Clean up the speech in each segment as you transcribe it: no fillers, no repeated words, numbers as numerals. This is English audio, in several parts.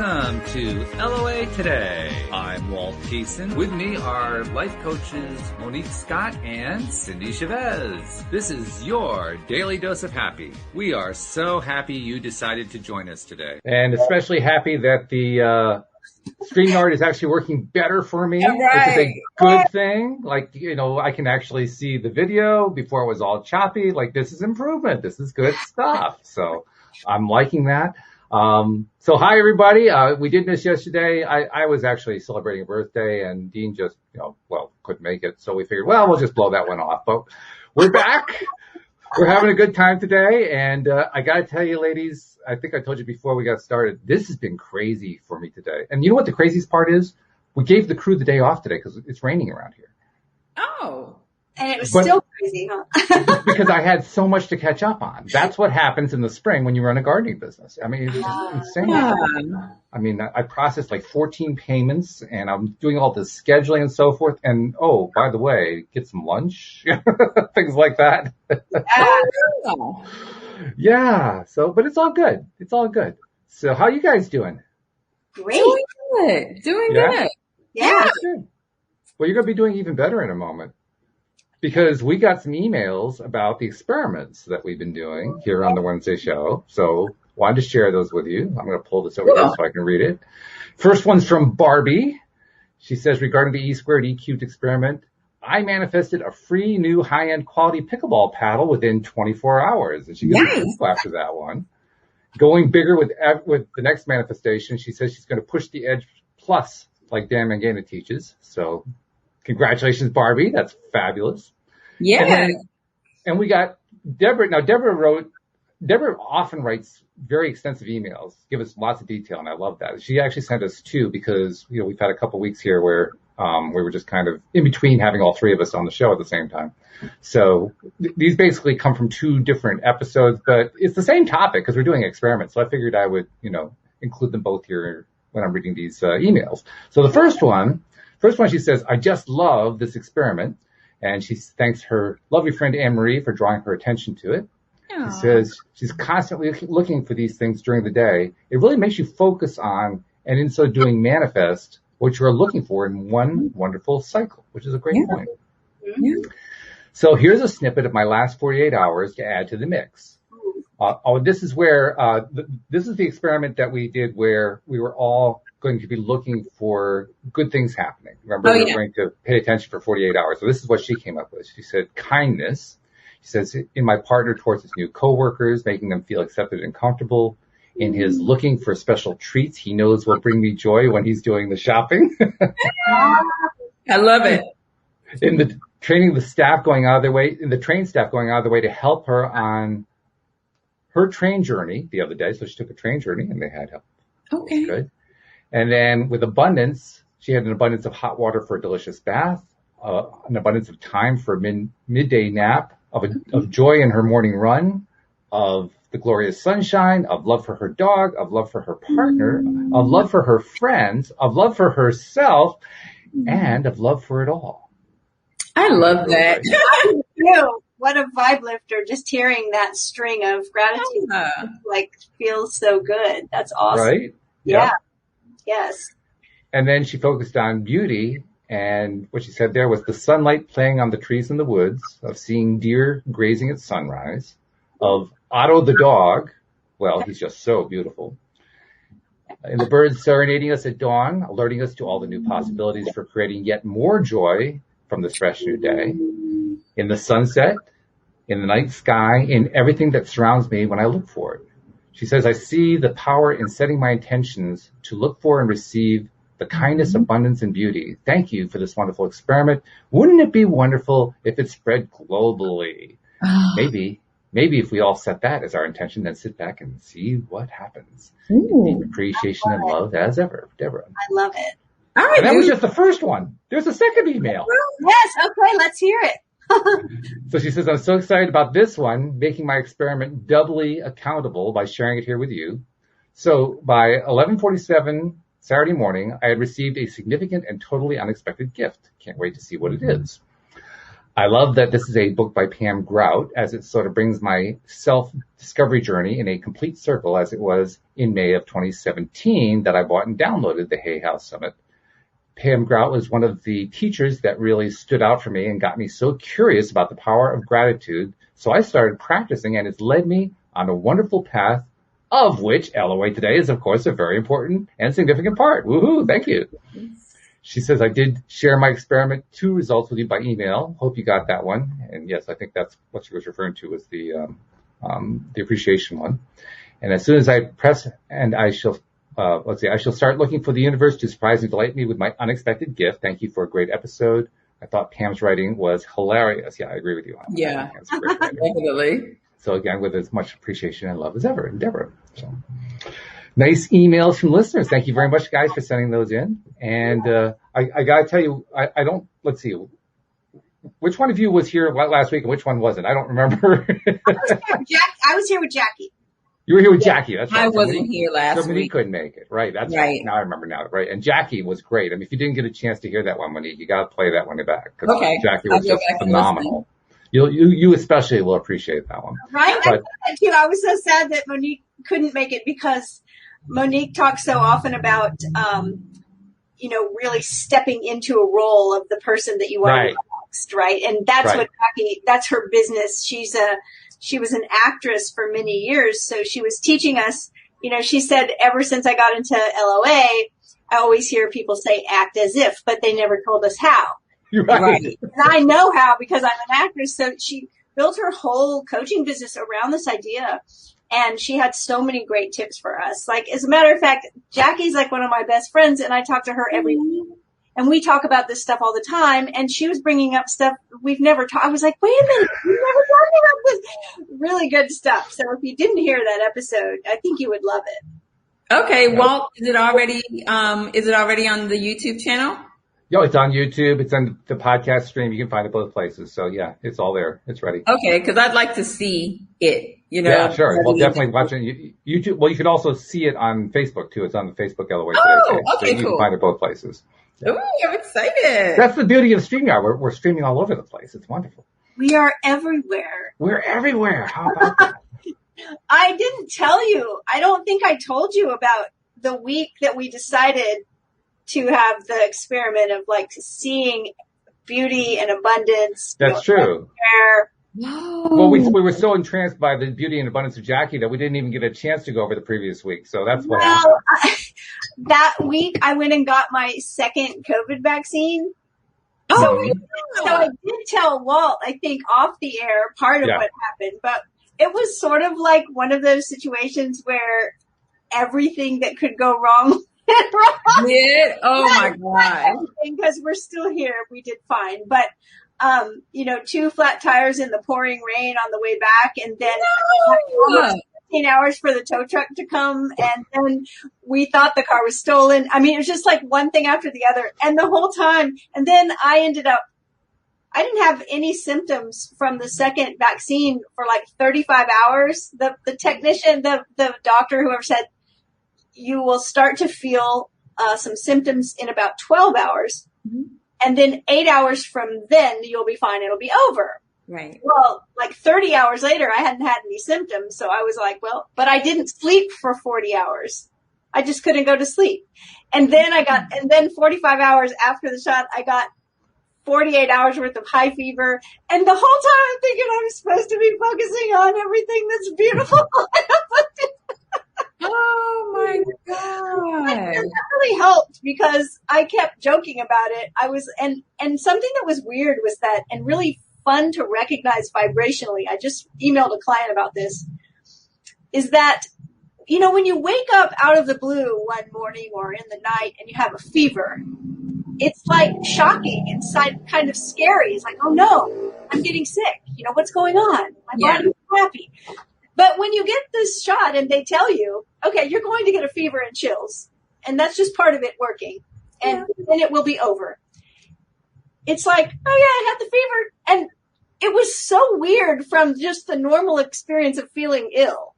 Welcome to LOA Today. I'm Walt Thiessen. With me are life coaches Monique Scott and Cindy Chavez. This is your daily dose of happy. We are so happy you decided to join us today. And especially happy that the StreamYard is actually working better for me, which is a good thing. Like, I can actually see the video. Before it was all choppy. Like, this is improvement. This is good stuff. So I'm liking that. So hi everybody. We did miss yesterday. I was actually celebrating a birthday and Dean just, couldn't make it. So we figured, we'll just blow that one off, but we're back. We're having a good time today. And, I gotta tell you ladies, I think I told you before we got started, this has been crazy for me today. And you know what the craziest part is? We gave the crew the day off today because it's raining around here. Oh. And it was still crazy, huh? Because I had so much to catch up on. That's what happens in the spring when you run a gardening business. I mean, it's insane. Yeah. I mean, I processed like 14 payments and I'm doing all the scheduling and so forth. And, oh, by the way, get some lunch, things like that. Yeah. So, but it's all good. It's all good. So how you guys doing? Great. Doing good. Yeah. Good. Well, you're going to be doing even better in a moment. Because we got some emails about the experiments that we've been doing here on the Wednesday show. So wanted to share those with you. I'm going to pull this over here so I can read it. First one's from Barbie. She says, regarding the E squared E cubed experiment, I manifested a free new high-end quality pickleball paddle within 24 hours. And she gets a people after that one. Going bigger with the next manifestation, she says she's going to push the edge plus like Dan Mangana teaches. So congratulations, Barbie. That's fabulous. Yeah. And we got Deborah. Now, Deborah often writes very extensive emails, give us lots of detail, and I love that. She actually sent us two because, we've had a couple weeks here where we were just kind of in between having all three of us on the show at the same time. So these basically come from two different episodes, but it's the same topic because we're doing experiments. So I figured I would, include them both here when I'm reading these emails. So the first one, she says, I just love this experiment. And she thanks her lovely friend Anne-Marie for drawing her attention to it. Aww. She says she's constantly looking for these things during the day. It really makes you focus on, and in so doing manifest, what you're looking for in one wonderful cycle, which is a great point. Yeah. So here's a snippet of my last 48 hours to add to the mix. This is where, this is the experiment that we did where we were all going to be looking for good things happening. Remember, we were going to pay attention for 48 hours. So this is what she came up with. She said, kindness. She says, in my partner towards his new coworkers, making them feel accepted and comfortable. In his looking for special treats he knows will bring me joy when he's doing the shopping. I love it. In the training the staff going out of their way, in the trained staff going out of their way to help her on her train journey the other day. So she took a train journey and they had help. Okay. Good. And then with abundance, she had an abundance of hot water for a delicious bath, an abundance of time for a midday nap, of joy in her morning run, of the glorious sunshine, of love for her dog, of love for her partner, of love for her friends, of love for herself, and of love for it all. I love that. What a vibe lifter. Just hearing that string of gratitude, feels so good. That's awesome. Right? Yeah. Yep. Yes. And then she focused on beauty, and what she said there was the sunlight playing on the trees in the woods, of seeing deer grazing at sunrise, of Otto the dog. Well, he's just so beautiful. And the birds serenading us at dawn, alerting us to all the new possibilities for creating yet more joy from this fresh new day. In the sunset, in the night sky, in everything that surrounds me when I look for it. She says, I see the power in setting my intentions to look for and receive the kindness, abundance, and beauty. Thank you for this wonderful experiment. Wouldn't it be wonderful if it spread globally? Maybe if we all set that as our intention, then sit back and see what happens. Deep appreciation and love as ever, Deborah. I love it. And that was just the first one. There's a second email. Yes. Okay. Let's hear it. So she says, I'm so excited about this one, making my experiment doubly accountable by sharing it here with you. So by 11:47 Saturday morning, I had received a significant and totally unexpected gift. Can't wait to see what it is. I love that this is a book by Pam Grout, as it sort of brings my self-discovery journey in a complete circle, as it was in May of 2017 that I bought and downloaded the Hay House Summit. Pam Grout was one of the teachers that really stood out for me and got me so curious about the power of gratitude. So I started practicing, and it's led me on a wonderful path, of which LOA today is, of course, a very important and significant part. Woohoo! Thank you. She says, I did share my experiment 2 results with you by email. Hope you got that one. And yes, I think that's what she was referring to, was the appreciation one. And as soon as I press, and I shall start looking for the universe to surprise and delight me with my unexpected gift. Thank you for a great episode. I thought Pam's writing was hilarious. Yeah, I agree with you. Yeah, definitely. So again, with as much appreciation and love as ever, Deborah. So nice emails from listeners. Thank you very much, guys, for sending those in. And I got to tell you, let's see. Which one of you was here last week and which one wasn't? I don't remember. I was here with Jackie. You were here with Jackie. That's right. I wasn't here last so week. Monique couldn't make it. Right. That's right. Now I remember now. Right. And Jackie was great. I mean, if you didn't get a chance to hear that one, Monique, you got to play that one back. Okay. Jackie was just phenomenal. You especially will appreciate that one. Right. But, I was so sad that Monique couldn't make it because Monique talks so often about, really stepping into a role of the person that you want to be next, right? And that's what Jackie, that's her business. She was an actress for many years. So she was teaching us, she said, ever since I got into LOA, I always hear people say act as if, but they never told us how. Right. And I know how because I'm an actress. So she built her whole coaching business around this idea. And she had so many great tips for us. Like, as a matter of fact, Jackie's like one of my best friends, and I talk to her every week. And we talk about this stuff all the time. And she was bringing up stuff we've never talked. I was like, wait a minute, we've never talked about this. Really good stuff. So if you didn't hear that episode, I think you would love it. Okay, Walt, is it already on the YouTube channel? Yo, it's on YouTube. It's on the podcast stream. You can find it both places. So yeah, it's all there. It's ready. Okay, because I'd like to see it. Yeah, sure. Well, definitely watch it. YouTube. Well, you can also see it on Facebook too. It's on the Facebook LOA today. Okay, so you can find it both places. Ooh, I'm excited. That's the beauty of StreamYard. We're streaming all over the place. It's wonderful. We are everywhere. We're everywhere. How about that? I didn't tell you. I don't think I told you about the week that we decided to have the experiment of like seeing beauty and abundance. That's true. Everywhere. Well, we were so entranced by the beauty and abundance of Jackie that we didn't even get a chance to go over the previous week. So that's what happened. That week I went and got my second COVID vaccine. So I did tell Walt, I think off the air, part of what happened, but it was sort of like one of those situations where everything that could go wrong went wrong. Yeah. Oh my God. Because we're still here. We did fine. But 2 flat tires in the pouring rain on the way back, and then 15 hours for the tow truck to come, and then we thought the car was stolen. I mean, it was just like one thing after the other, and the whole time. And then I didn't have any symptoms from the second vaccine for like 35 hours. The technician, the doctor, whoever said, you will start to feel some symptoms in about 12 hours. Mm-hmm. And then 8 hours from then, you'll be fine. It'll be over. Right. Well, like 30 hours later, I hadn't had any symptoms. So I was like, but I didn't sleep for 40 hours. I just couldn't go to sleep. And then 45 hours after the shot, I got 48 hours worth of high fever. And the whole time I'm thinking I'm supposed to be focusing on everything that's beautiful. Oh my God. That really helped because I kept joking about it. And something that was weird was that, and really fun to recognize vibrationally, I just emailed a client about this, is that, when you wake up out of the blue one morning or in the night and you have a fever, it's like shocking. It's like kind of scary. It's like, oh no, I'm getting sick. What's going on? My body's happy. But when you get this shot and they tell you, okay, you're going to get a fever and chills, and that's just part of it working, and then it will be over. It's like, oh yeah, I had the fever. And it was so weird from just the normal experience of feeling ill,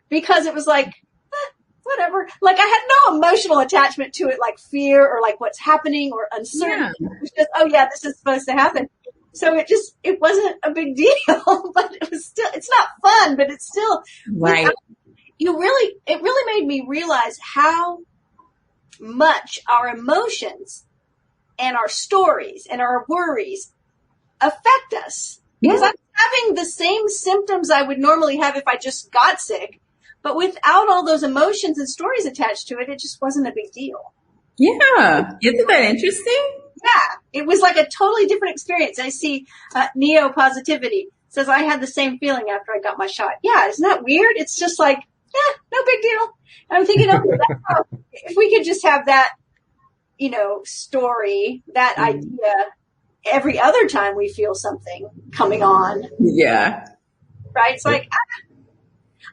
because it was like, whatever. Like I had no emotional attachment to it, like fear or like what's happening or uncertainty. It was just, oh yeah, this is supposed to happen. So it wasn't a big deal, but it's not fun, but it's still, Right. it really made me realize how much our emotions and our stories and our worries affect us. Because I'm having the same symptoms I would normally have if I just got sick, but without all those emotions and stories attached to it, it just wasn't a big deal. Yeah. Isn't that interesting? Yeah. It was like a totally different experience. I see Neo Positivity says, I had the same feeling after I got my shot. Yeah. Isn't that weird? It's just like, no big deal. And I'm thinking, if we could just have that, story, that idea every other time we feel something coming on. Yeah. Right? It's like,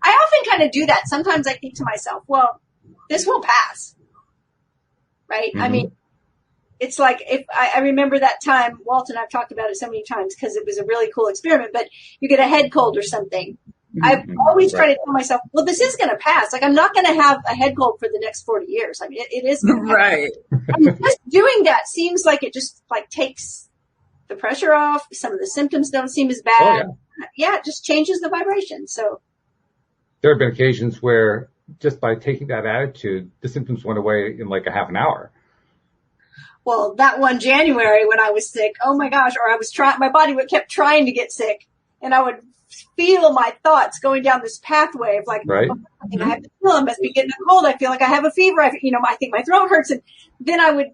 I often kind of do that. Sometimes I think to myself, well, this will pass. Right? Mm-hmm. I mean, it's like if I remember that time, Walt and I've talked about it so many times because it was a really cool experiment, but you get a head cold or something. Mm-hmm. I've always tried to tell myself, well, this is going to pass. Like, I'm not going to have a head cold for the next 40 years. I mean, it is. Right. I mean, just doing that seems like it just like takes the pressure off. Some of the symptoms don't seem as bad. Oh, yeah, it just changes the vibration. So there have been occasions where just by taking that attitude, the symptoms went away in like a half an hour. Well, that one January when I was sick, oh my gosh, or I was my body kept trying to get sick, and I would feel my thoughts going down this pathway of like, right. I think I have to feel, I must be getting a cold. I feel like I have a fever. I think my throat hurts. And then I would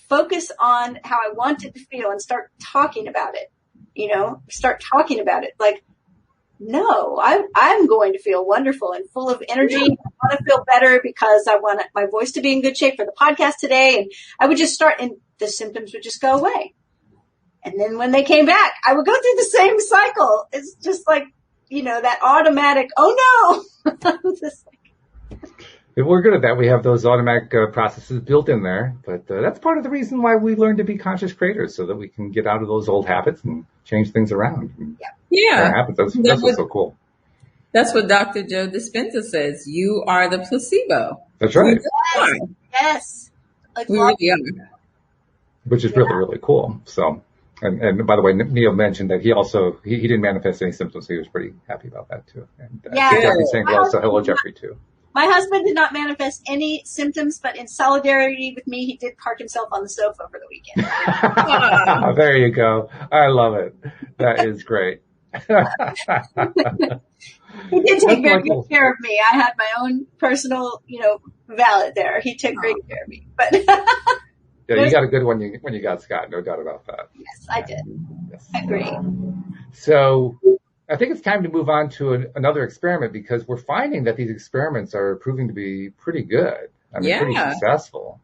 focus on how I wanted to feel and start talking about it, Like, no, I'm going to feel wonderful and full of energy. I want to feel better because I want my voice to be in good shape for the podcast today. And I would just start, and the symptoms would just go away. And then when they came back, I would go through the same cycle. It's just like, that automatic, oh no. We're good at that. We have those automatic processes built in there, but that's part of the reason why we learn to be conscious creators, so that we can get out of those old habits and change things around. Yeah. That happens. That's what's so cool. That's what Dr. Joe Dispenza says. You are the placebo. That's right. Yes. Like we really are. Which is really, really cool. So, and by the way, Neil mentioned that he didn't manifest any symptoms. So he was pretty happy about that too. And Jeffrey's saying hello. So hello, Jeffrey, too. My husband did not manifest any symptoms, but in solidarity with me, he did park himself on the sofa over the weekend. There you go. I love it. That is great. He did take very good care of me. I had my own personal, valet there. He took great care of me. But yeah, you got a good one when you got Scott. No doubt about that. Yes, I did. Yes. I agree. So I think it's time to move on to another experiment, because we're finding that these experiments are proving to be pretty good. I mean, pretty successful.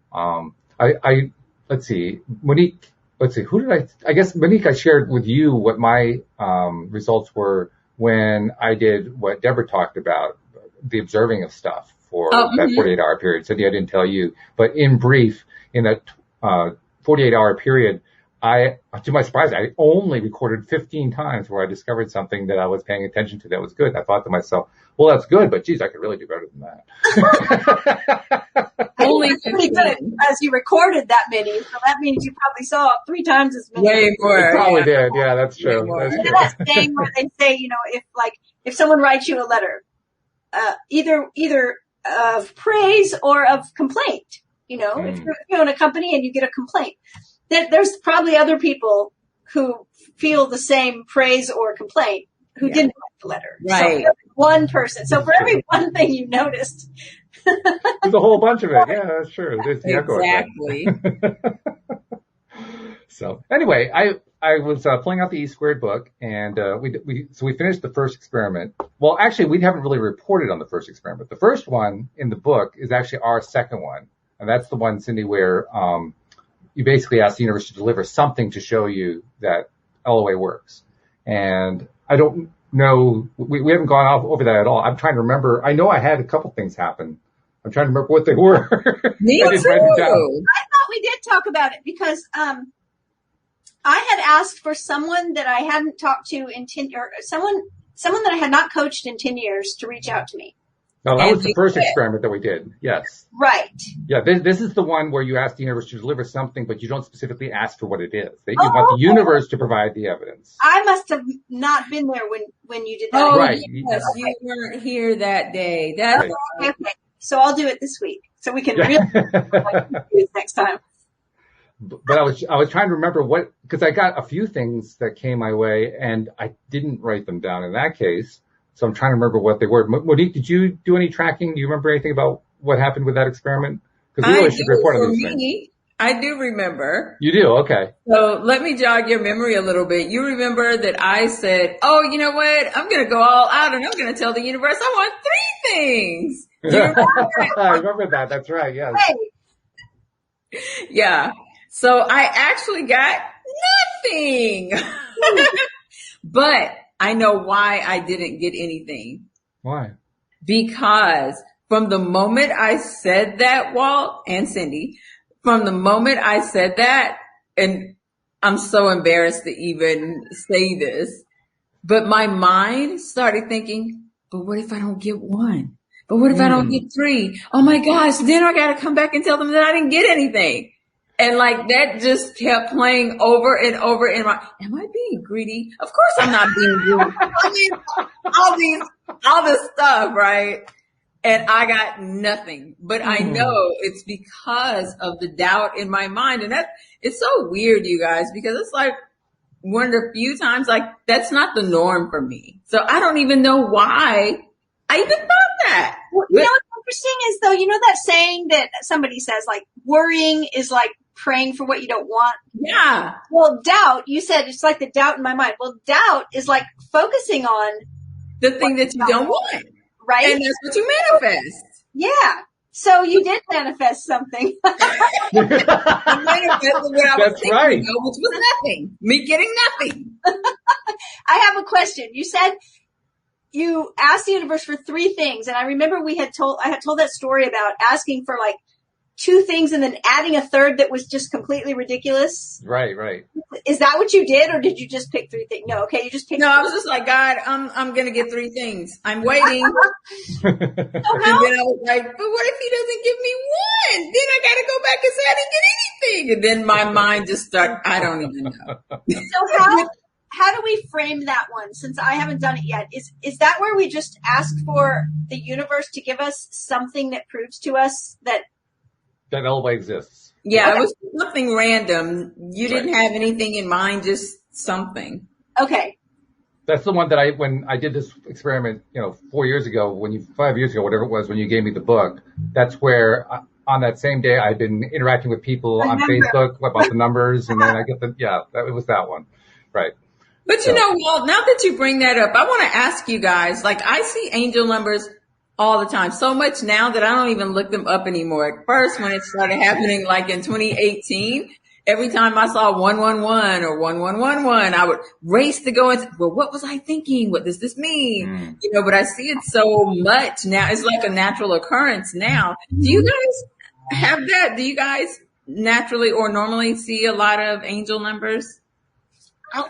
Let's see, Monique. Let's see, I guess, Monique, I shared with you what my results were when I did what Deborah talked about, the observing of stuff for that 48-hour period. So I didn't tell you, but in brief, in that 48-hour period, to my surprise, I only recorded 15 times where I discovered something that I was paying attention to that was good. I thought to myself, well, that's good, but geez, I could really do better than that. Only 15. As you recorded that many, so that means you probably saw 3 times as many. Way more. You probably did. Yeah, that's true. That's thing where they say, if someone writes you a letter, either of praise or of complaint, if you're in a company and you get a complaint, there's probably other people who feel the same praise or complaint who didn't write the letter. Right. So one person. So for every one thing you noticed. There's a whole bunch of it. Yeah, that's true. There's the exactly. So anyway, I was pulling out the E-squared book, and we finished the first experiment. Well, actually, we haven't really reported on the first experiment. The first one in the book is actually our second one, and that's the one, Cindy, where you basically ask the universe to deliver something to show you that LOA works. And I don't know, we haven't gone over that at all. I'm trying to remember. I know I had a couple things happen. I'm trying to remember what they were. Me too. I thought we did talk about it because I had asked for someone that I hadn't talked to in 10 or someone that I had not coached in 10 years to reach out to me. Oh, that And was the first experiment that we did. Yes. Right. Yeah, this is the one where you ask the universe to deliver something, but you don't specifically ask for what it is. You want the universe to provide the evidence. I must have not been there when you did that. Oh, Right. yes, you weren't here that day. That's Right. right. Okay. So I'll do it this week so we can really do it next time. But I was trying to remember because I got a few things that came my way and I didn't write them down in that case. So I'm trying to remember what they were. Monique, did you do any tracking? Do you remember anything about what happened with that experiment? Because we always should report on these things. I do remember. You do? Okay. So let me jog your memory a little bit. You remember that I said, oh, you know what? I'm going to go all out and I'm going to tell the universe I want 3 things. Do you remember that? I remember that. That's right. Yes. Hey, Yeah. So I actually got nothing. But I know why I didn't get anything. Why? Because from the moment I said that, Walt and Cindy, from the moment I said that, and I'm so embarrassed to even say this, but my mind started thinking, but what if I don't get 1? But what if I don't get 3? Oh my gosh, then I got to come back and tell them that I didn't get anything. And like that just kept playing over and over in my, am I being greedy? Of course I'm not being greedy. I mean, all this stuff, right? And I got nothing, but I know it's because of the doubt in my mind. And it's so weird, you guys, because it's like one of the few times, like that's not the norm for me. So I don't even know why I even thought that. Well, you know what's interesting is though, you know that saying that somebody says like worrying is like praying for what you don't want? Yeah. Well, doubt, you said it's like the doubt in my mind. Well, doubt is like focusing on the thing that you don't want. Right? And that's what you manifest. Yeah. So you did manifest something. I manifested what I was That's thinking, right. which was nothing. Me getting nothing. I have a question. You said you asked the universe for 3 things. And I remember I had told that story about asking for like 2 things and then adding a third that was just completely ridiculous. Right. Is that what you did, or did you just pick 3 things? No, okay, you just picked. No, I was just like, God, I'm gonna get 3 things. I'm waiting. And then I was like, but what if he doesn't give me 1? Then I gotta go back and say I didn't get anything. And then my mind just started, I don't even know. So how do we frame that one? Since I haven't done it yet, is that where we just ask for the universe to give us something that proves to us that Elway exists. Yeah, Okay. It was nothing random. You didn't have anything in mind, just something. Okay. That's the one that when I did this experiment, 5 years ago, whatever it was, when you gave me the book, that's where on that same day I'd been interacting with people on Facebook about the numbers, and then I get it was that one. Right. But Walt, now that you bring that up, I want to ask you guys, like I see angel numbers all the time, so much now that I don't even look them up anymore. At first, when it started happening, like in 2018, every time I saw 111 or 1111, I would race to go and, well, what was I thinking? What does this mean? But I see it so much now. It's like a natural occurrence now. Do you guys have that? Do you guys naturally or normally see a lot of angel numbers?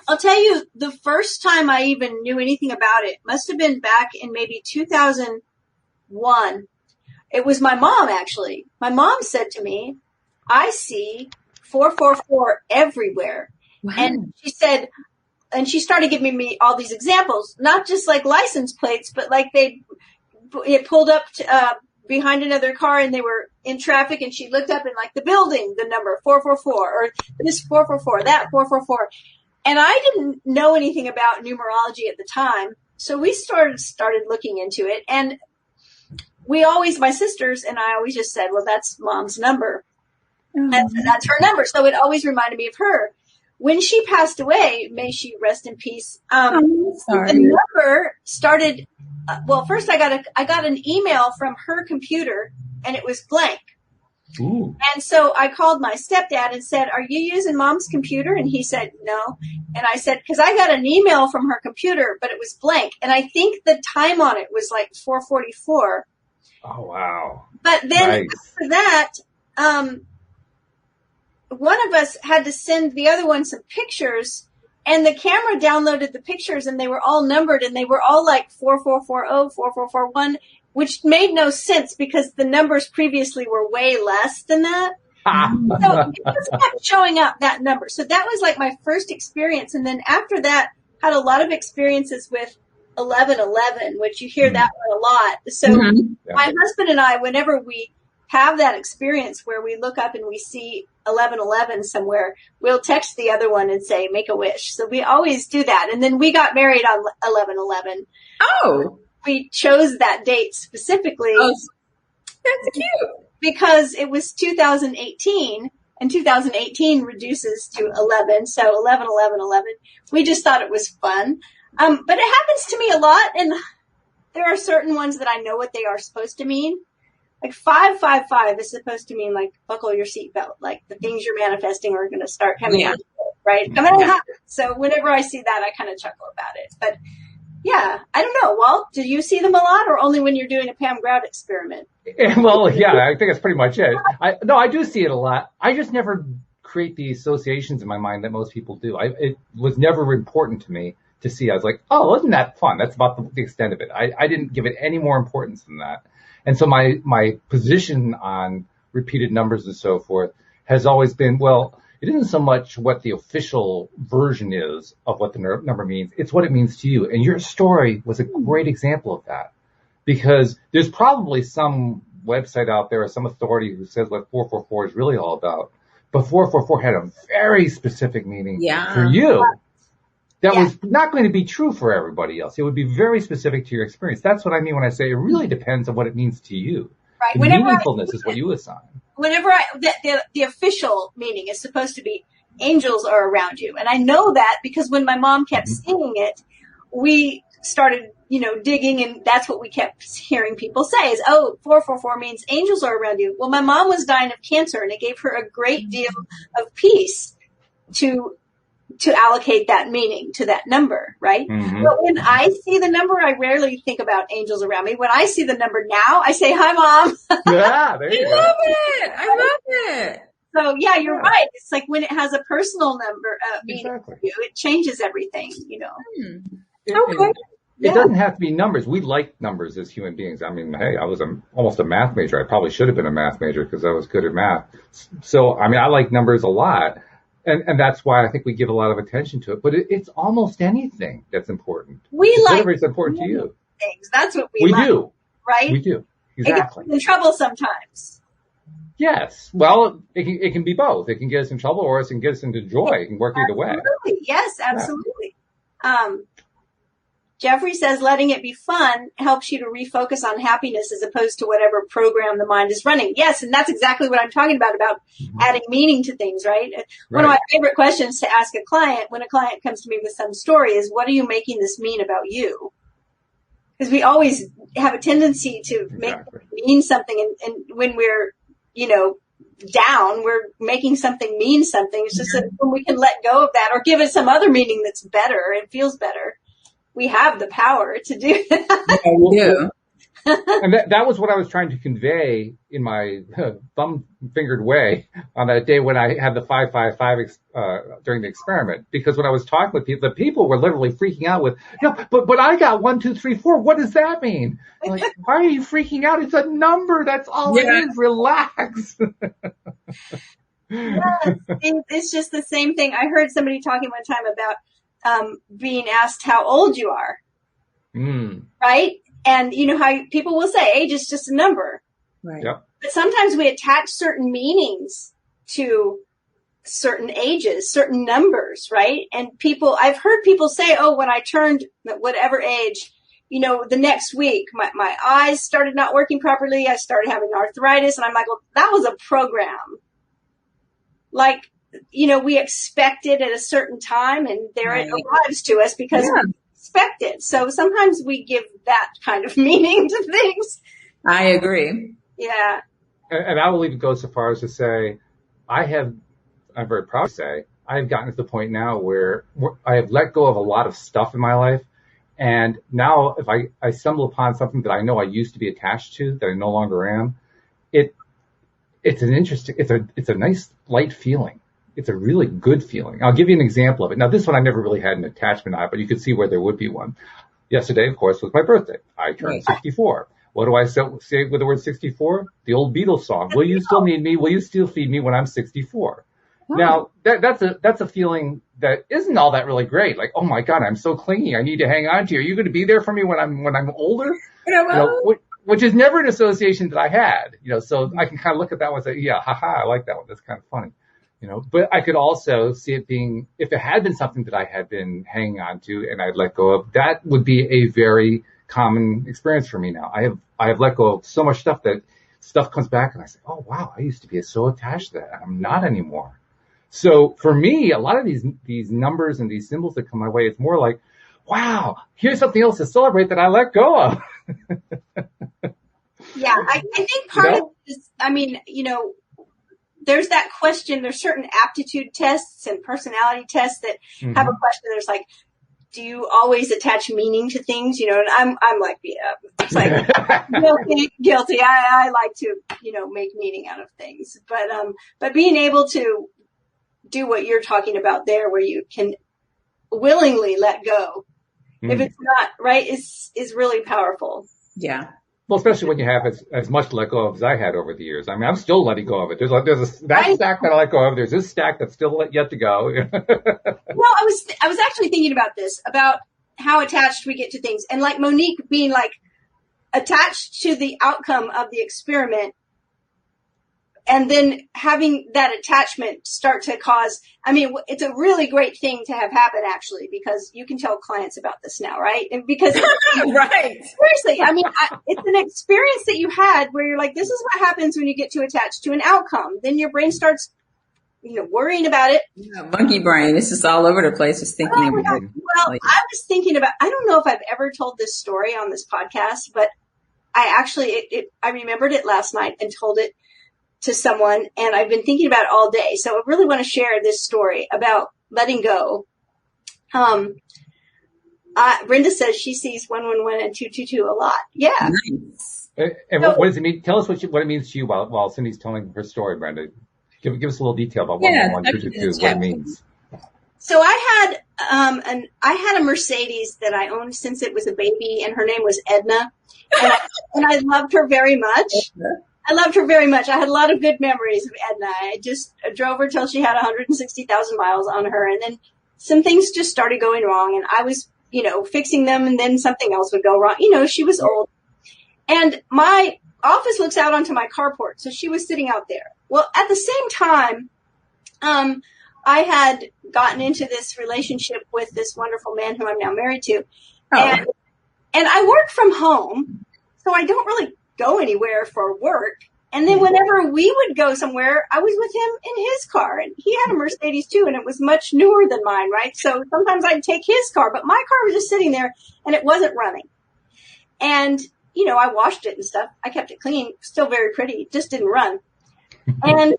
I'll tell you, the first time I even knew anything about it must have been back in maybe 2001. It was my mom, actually. My mom said to me, I see 444 everywhere. Wow. And she said, and she started giving me all these examples, not just like license plates, but like it pulled up behind another car and they were in traffic, and she looked up in like the building, the number 444, or this 444, that 444. And I didn't know anything about numerology at the time. So we started looking into it, and my sisters and I always just said, well, that's Mom's number. That's her number. So it always reminded me of her. When she passed away, may she rest in peace. The number started, first I got an email from her computer, and it was blank. Ooh. And so I called my stepdad and said, are you using Mom's computer? And he said, no. And I said, because I got an email from her computer, but it was blank. And I think the time on it was like 4:44. Oh, wow. But then after that, one of us had to send the other one some pictures, and the camera downloaded the pictures, and they were all numbered, and they were all like 4440, 4441. which made no sense because the numbers previously were way less than that. So it just kept showing up, that number. So that was like my first experience. And then after that, had a lot of experiences with 1111, which you hear that one a lot. So my husband and I, whenever we have that experience where we look up and we see 1111 somewhere, we'll text the other one and say, make a wish. So we always do that. And then we got married on 1111. Oh. We chose that date specifically. Oh, that's cute. Because it was 2018 and 2018 reduces to 11. So 11, 11, 11. We just thought it was fun. But it happens to me a lot. And there are certain ones that I know what they are supposed to mean. Like 555 is supposed to mean like buckle your seatbelt. Like the things you're manifesting are going to start coming out, right? Coming out. So whenever I see that, I kind of chuckle about it. But yeah, I don't know. Walt, do you see them a lot or only when you're doing a Pam Grout experiment? Well, yeah, I think that's pretty much it. I do see it a lot. I just never create the associations in my mind that most people do. It was never important to me to see. I was like, oh, isn't that fun? That's about the extent of it. I didn't give it any more importance than that. And so my position on repeated numbers and so forth has always been, well, it isn't so much what the official version is of what the number means. It's what it means to you. And your story was a great example of that, because there's probably some website out there or some authority who says what 444 is really all about. But 444 had a very specific meaning for you. That was not going to be true for everybody else. It would be very specific to your experience. That's what I mean when I say it really depends on what it means to you. Right. The meaningfulness is what you assign. Whenever the official meaning is supposed to be angels are around you. And I know that because when my mom kept singing it, we started, digging, and that's what we kept hearing people say is, 444 means angels are around you. Well, my mom was dying of cancer, and it gave her a great deal of peace to allocate that meaning to that number, right? But when I see the number, I rarely think about angels around me. When I see the number now, I say, hi, Mom. Yeah, there you go. I love it. So, yeah, you're right. It's like when it has a personal number meaning for you, it changes everything, Okay. It doesn't have to be numbers. We like numbers as human beings. I mean, hey, I was almost a math major. I probably should have been a math major because I was good at math. So, I mean, I like numbers a lot. And that's why I think we give a lot of attention to it. But it's almost anything that's important. Whatever is important to you. Things. That's what we like, do. Right? We do. Exactly. It gets us in trouble sometimes. Yes. Well, it can be both. It can get us in trouble or it can get us into joy. It can work either way. Absolutely. Yes, absolutely. Yeah. Jeffrey says letting it be fun helps you to refocus on happiness as opposed to whatever program the mind is running. Yes, and that's exactly what I'm talking about adding meaning to things, right? One of my favorite questions to ask a client when a client comes to me with some story is, what are you making this mean about you? Because we always have a tendency to make it mean something, and when we're, down, we're making something mean something. It's just that when we can let go of that or give it some other meaning that's better and feels better, we have the power to do that. Yeah, we do. And that was what I was trying to convey in my thumb-fingered way on that day when I had the 555 during the experiment. Because when I was talking with people, the people were literally freaking out with, but I got 1, 2, 3, 4. What does that mean? I'm like, why are you freaking out? It's a number. That's all it is. Relax. It's just the same thing. I heard somebody talking one time about being asked how old you are, right? And you know how people will say age is just a number, right? Yep. But sometimes we attach certain meanings to certain ages, certain numbers, right? And I've heard people say, when I turned whatever age, the next week, my eyes started not working properly. I started having arthritis, and I'm like, well, that was a program. Like, we expect it at a certain time, and there it arrives to us because we expect it. So sometimes we give that kind of meaning to things. I agree. Yeah. And I will even go so far as to say, I'm very proud to say, I've gotten to the point now where I have let go of a lot of stuff in my life. And now if I stumble upon something that I know I used to be attached to, that I no longer am, it's a nice light feeling. It's a really good feeling. I'll give you an example of it. Now, this one I never really had an attachment on, but you could see where there would be one. Yesterday, of course, was my birthday. I turned 64. What do I say with the word 64? The old Beatles song. Will you still need me? Will you still feed me when I'm 64? Oh. Now, that's a feeling that isn't all that really great. Like, oh my God, I'm so clingy. I need to hang on to you. Are you going to be there for me when I'm older? Which is never an association that I had, so I can kind of look at that one and say, yeah, haha, I like that one. That's kind of funny, but I could also see it being, if it had been something that I had been hanging on to and I'd let go of, that would be a very common experience for me now. I have let go of so much stuff that stuff comes back and I say, oh wow, I used to be so attached to that. I'm not anymore. So for me, a lot of these numbers and these symbols that come my way, it's more like, wow, here's something else to celebrate that I let go of. Yeah, I think part of this, there's that question, there's certain aptitude tests and personality tests that have a question. There's like, do you always attach meaning to things? And I'm like, yeah, it's like guilty. I like to, make meaning out of things, but being able to do what you're talking about there, where you can willingly let go, if it's not right, is really powerful. Yeah. Well, especially when you have as much to let go of as I had over the years. I mean, I'm still letting go of it. There's that stack that I let go of. There's this stack that's still yet to go. Well, I was actually thinking about this, about how attached we get to things, and like Monique being like attached to the outcome of the experiment, and then having that attachment start to cause, it's a really great thing to have happen, actually, because you can tell clients about this now, right? And because, right. Seriously, it's an experience that you had where you're like, this is what happens when you get too attached to an outcome. Then your brain starts, worrying about it. Yeah, monkey brain. It's just all over the place, just thinking about it. Well, I was thinking about, I don't know if I've ever told this story on this podcast, but I remembered it last night and told it to someone, and I've been thinking about it all day. So I really want to share this story about letting go. Brenda says she sees 111 and 222 a lot. Yeah. Nice. And what does it mean? Tell us what it means to you while Cindy's telling her story, Brenda. Give us a little detail about 111, 222, what it means. So I had a Mercedes that I owned since it was a baby, and her name was Edna, and I loved her very much. I loved her very much. I had a lot of good memories of Edna. I just drove her till she had 160,000 miles on her. And then some things just started going wrong, and I was, fixing them, and then something else would go wrong. She was old. And my office looks out onto my carport. So she was sitting out there. Well, at the same time, I had gotten into this relationship with this wonderful man who I'm now married to. Oh. And I work from home, so I don't really go anywhere for work. And then whenever we would go somewhere, I was with him in his car, and he had a Mercedes too, and it was much newer than mine, right? So sometimes I'd take his car, but my car was just sitting there and it wasn't running. And, I washed it and stuff. I kept it clean, still very pretty, it just didn't run. And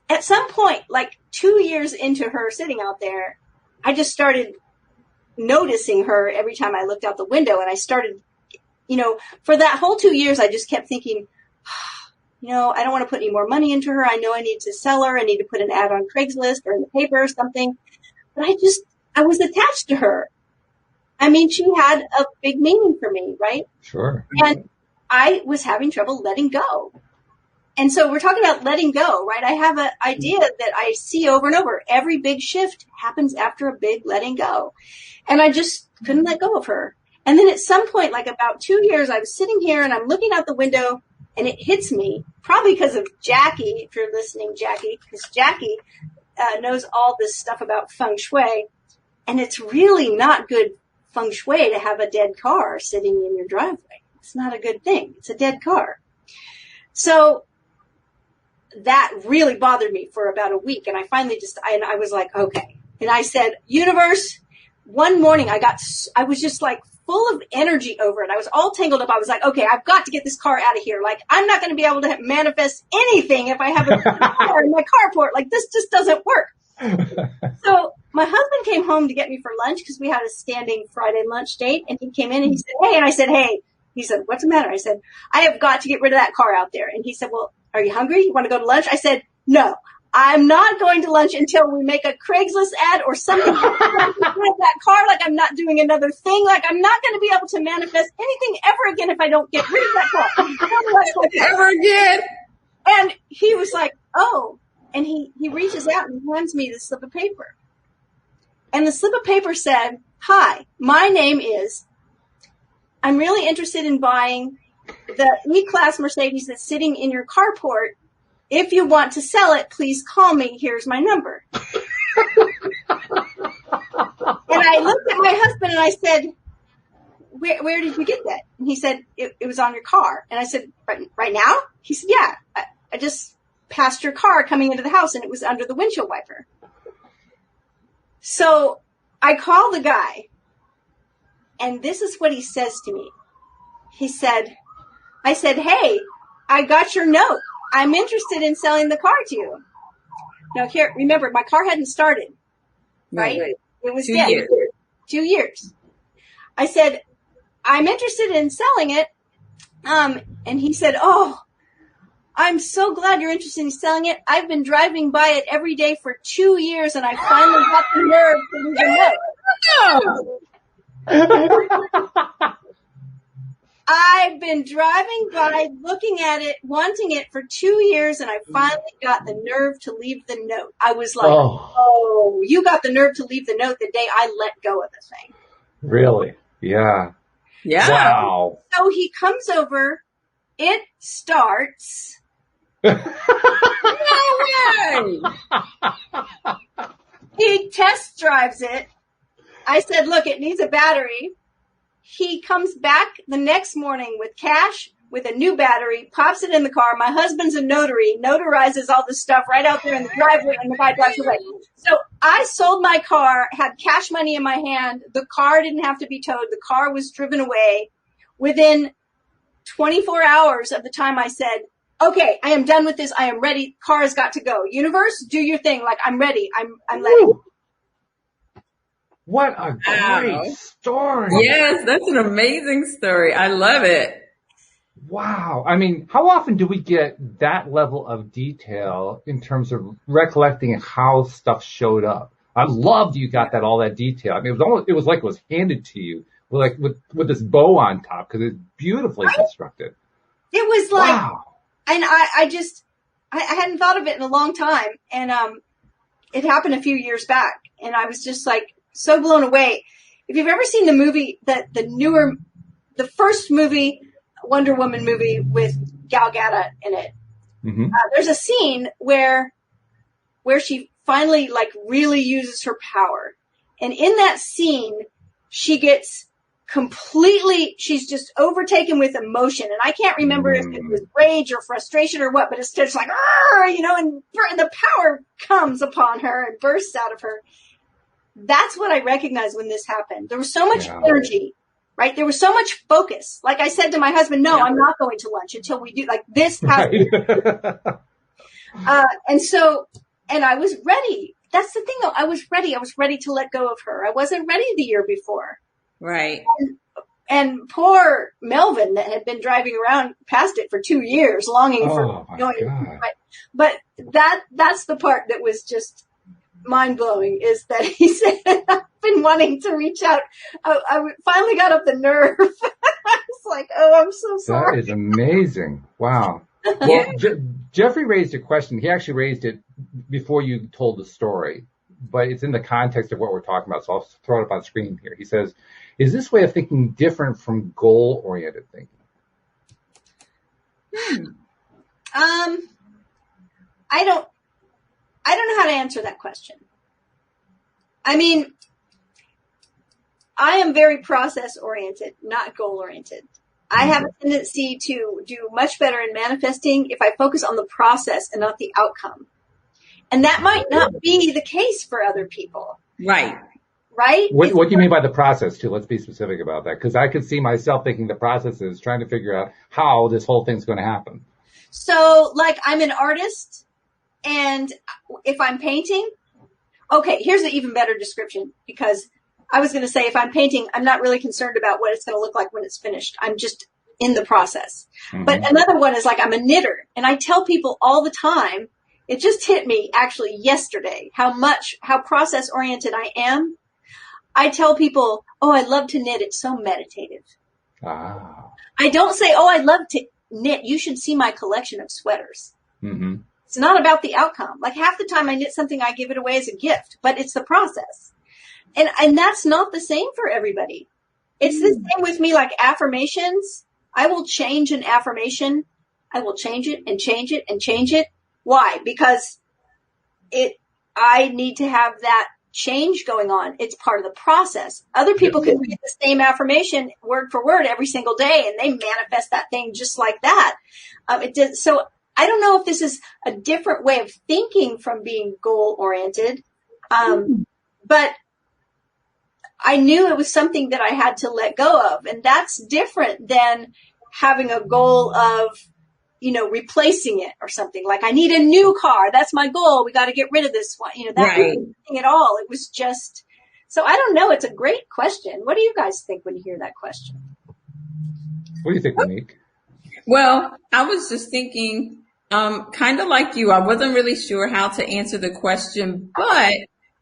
at some point, like 2 years into her sitting out there, I just started noticing her every time I looked out the window, and I started, for that whole 2 years, I just kept thinking, I don't want to put any more money into her. I know I need to sell her. I need to put an ad on Craigslist or in the paper or something. But I was attached to her. She had a big meaning for me, right? Sure. And I was having trouble letting go. And so we're talking about letting go, right? I have an idea that I see over and over. Every big shift happens after a big letting go. And I just couldn't let go of her. And then at some point, like about 2 years, I was sitting here and I'm looking out the window, and it hits me, probably because of Jackie, if you're listening, Jackie, because Jackie knows all this stuff about feng shui. And it's really not good feng shui to have a dead car sitting in your driveway. It's not a good thing. It's a dead car. So that really bothered me for about a week. And I finally I was like, okay. And I said, universe, one morning I was just like full of energy over it. I was all tangled up. I was like, okay, I've got to get this car out of here. Like, I'm not going to be able to manifest anything if I have a car in my carport. Like, this just doesn't work. So my husband came home to get me for lunch because we had a standing Friday lunch date. And he came in and he said, hey, and I said, hey, he said, what's the matter? I said, I have got to get rid of that car out there. And he said, well, are you hungry? You want to go to lunch? I said, no, I'm not going to lunch until we make a Craigslist ad or something like that car. Like I'm not doing another thing. Like I'm not going to be able to manifest anything ever again if I don't get rid of that car. Ever again. And he was like, oh, and he reaches out and hands me this slip of paper. And the slip of paper said, hi, my name is, I'm really interested in buying the E-Class Mercedes that's sitting in your carport. If you want to sell it, please call me. Here's my number. And I looked at my husband and I said, where did you get that? And he said, it was on your car. And I said, right now? He said, yeah, I just passed your car coming into the house and it was under the windshield wiper. So I call the guy and this is what he says to me. I said, hey, I got your note. I'm interested in selling the car to you. Now here, remember, my car hadn't started, right? It was 2 years. 2 years. I said, I'm interested in selling it. And he said, oh, I'm so glad you're interested in selling it. I've been driving by it every day for 2 years and I finally got the nerve to leave a note. I've been driving by, looking at it, wanting it for 2 years, and I finally got the nerve to leave the note. I was like, oh, you got the nerve to leave the note the day I let go of the thing. Really? Yeah. Yeah. Wow. So he comes over, it starts. No way. He test drives it. I said, look, it needs a battery. He comes back the next morning with cash, with a new battery, pops it in the car. My husband's a notary, notarizes all the stuff right out there in the driveway, and the guy drives away. So I sold my car, had cash money in my hand. The car didn't have to be towed. The car was driven away. Within 24 hours of the time I said, okay, I am done with this. I am ready. Car has got to go. Universe, do your thing. Like, I'm ready. I'm letting go. What a great story. Yes, that's an amazing story. I love it. Wow. I mean, how often do we get that level of detail in terms of recollecting how stuff showed up? I loved you got all that detail. I mean, it was like it was handed to you with this bow on top because it's beautifully constructed. It was like, wow. And I hadn't thought of it in a long time. And, it happened a few years back and I was just like, so blown away. If you've ever seen the movie, the first movie, Wonder Woman movie with Gal Gadot in it, there's a scene where she finally like really uses her power. And in that scene, she gets she's just overtaken with emotion. And I can't remember if it was rage or frustration or what, but it's just like, and the power comes upon her and bursts out of her. That's what I recognized when this happened. There was so much energy, right? There was so much focus. Like I said to my husband, no, I'm not going to lunch until we do like this. And I was ready. That's the thing though. I was ready. I was ready to let go of her. I wasn't ready the year before. Right. And poor Melvin that had been driving around past it for 2 years, longing for going. But that's the part that was just mind blowing is that he said, I've been wanting to reach out. I finally got up the nerve. I was like, oh, I'm so sorry. That is amazing. Wow. Well, Jeffrey raised a question. He actually raised it before you told the story, but it's in the context of what we're talking about. So I'll throw it up on screen here. He says, is this way of thinking different from goal-oriented thinking? I don't know how to answer that question. I mean, I am very process-oriented, not goal-oriented. I have a tendency to do much better in manifesting if I focus on the process and not the outcome. And that might not be the case for other people. Right. Right? What do you mean by the process, too? Let's be specific about that. Because I could see myself thinking the process is trying to figure out how this whole thing's going to happen. So, like, I'm an artist, and if I'm painting, okay, here's an even better description, because I was going to say if I'm painting, I'm not really concerned about what it's going to look like when it's finished. I'm just in the process. Mm-hmm. But another one is like I'm a knitter, and I tell people all the time, It just hit me actually yesterday how process oriented I am. I tell people, oh, I love to knit. It's so meditative. Ah. I don't say, oh, I love to knit. You should see my collection of sweaters. Mm-hmm. It's not about the outcome. Like half the time I knit something, I give it away as a gift, but it's the process. And that's not the same for everybody. It's the same with me, like affirmations. I will change an affirmation. I will change it and change it and change it. Why? Because I need to have that change going on. It's part of the process. Other people can read the same affirmation word for word every single day and they manifest that thing just like that. So I don't know if this is a different way of thinking from being goal oriented. But I knew it was something that I had to let go of. And that's different than having a goal of, replacing it or something. Like I need a new car. That's my goal. We got to get rid of this one. That wasn't anything at all. It was just, so I don't know. It's a great question. What do you guys think when you hear that question? What do you think, Monique? Well, I was just thinking, kind of like you, I wasn't really sure how to answer the question, but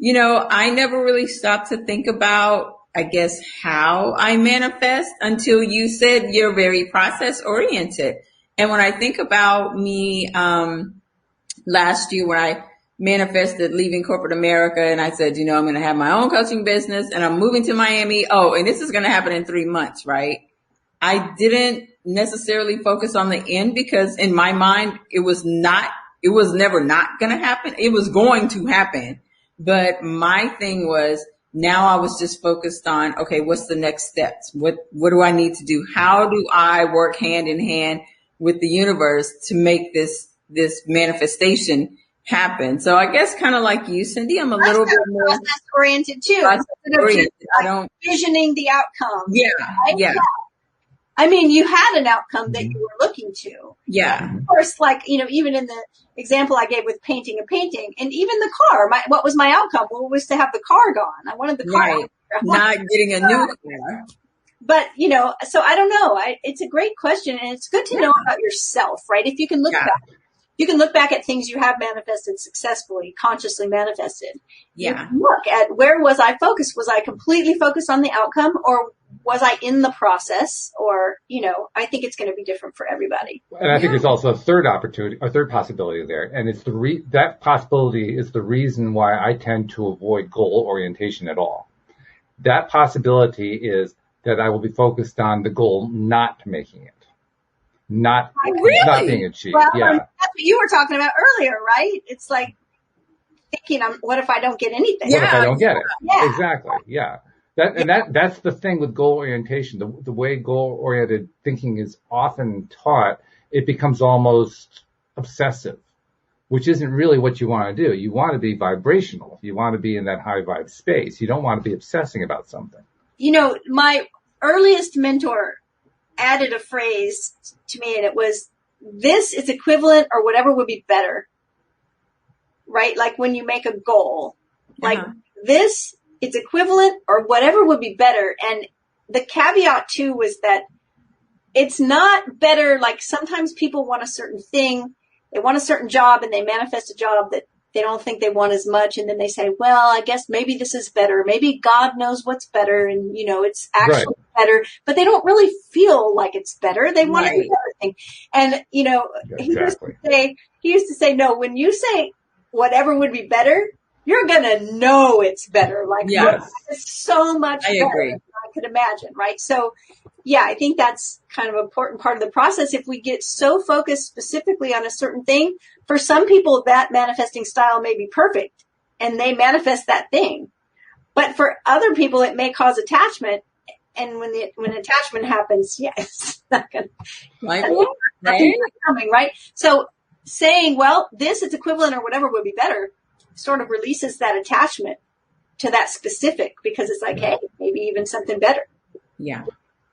I never really stopped to think about, I guess, how I manifest until you said you're very process oriented. And when I think about me, last year when I manifested leaving corporate America and I said, I'm going to have my own coaching business and I'm moving to Miami. Oh, and this is going to happen in 3 months, right? I didn't necessarily focus on the end because in my mind, it was never not going to happen. It was going to happen. But my thing was now I was just focused on, okay, what's the next steps? What do I need to do? How do I work hand in hand with the universe to make this manifestation happen? So I guess kind of like you, Cindy, I'm a little bit more process oriented too. I don't envisioning the outcome. Yeah. Right? Yeah. I mean, you had an outcome that you were looking to. Yeah. Of course, like, even in the example I gave with painting a painting and even the car, what was my outcome? Well, it was to have the car gone. I wanted the car. Right. Not getting a new car. But, so I don't know. It's a great question and it's good to know about yourself, right? If you can look back at things you have manifested successfully, consciously manifested. Yeah. Look at where was I focused? Was I completely focused on the outcome or was I in the process? Or, I think it's going to be different for everybody. And I think there's also a third possibility there. And it's that possibility is the reason why I tend to avoid goal orientation at all. That possibility is that I will be focused on the goal not making it. Not being achieved. Well, yeah. That's what you were talking about earlier, right? It's like thinking, what if I don't get anything? What if I don't get it? Yeah. Exactly. Yeah. That's the thing with goal orientation. The way goal oriented thinking is often taught, it becomes almost obsessive, which isn't really what you want to do. You want to be vibrational. You want to be in that high vibe space. You don't want to be obsessing about something. My earliest mentor added a phrase to me and it was, this is equivalent or whatever would be better, right? Like when you make a goal, like this, it's equivalent or whatever would be better. And the caveat too was that it's not better. Like sometimes people want a certain thing. They want a certain job and they manifest a job that they don't think they want as much. And then they say, well, I guess maybe this is better. Maybe God knows what's better. And, it's actually better, but they don't really feel like it's better. They want to do everything. And, he used to say, no, when you say whatever would be better, you're going to know it's better. Like it's so much better than I could imagine. Right. So yeah, I think that's kind of an important part of the process. If we get so focused specifically on a certain thing, for some people that manifesting style may be perfect and they manifest that thing. But for other people, it may cause attachment. And when attachment happens, it's not going to coming, right? So saying, well, this is equivalent or whatever would be better sort of releases that attachment to that specific because it's like, hey, maybe even something better. Yeah.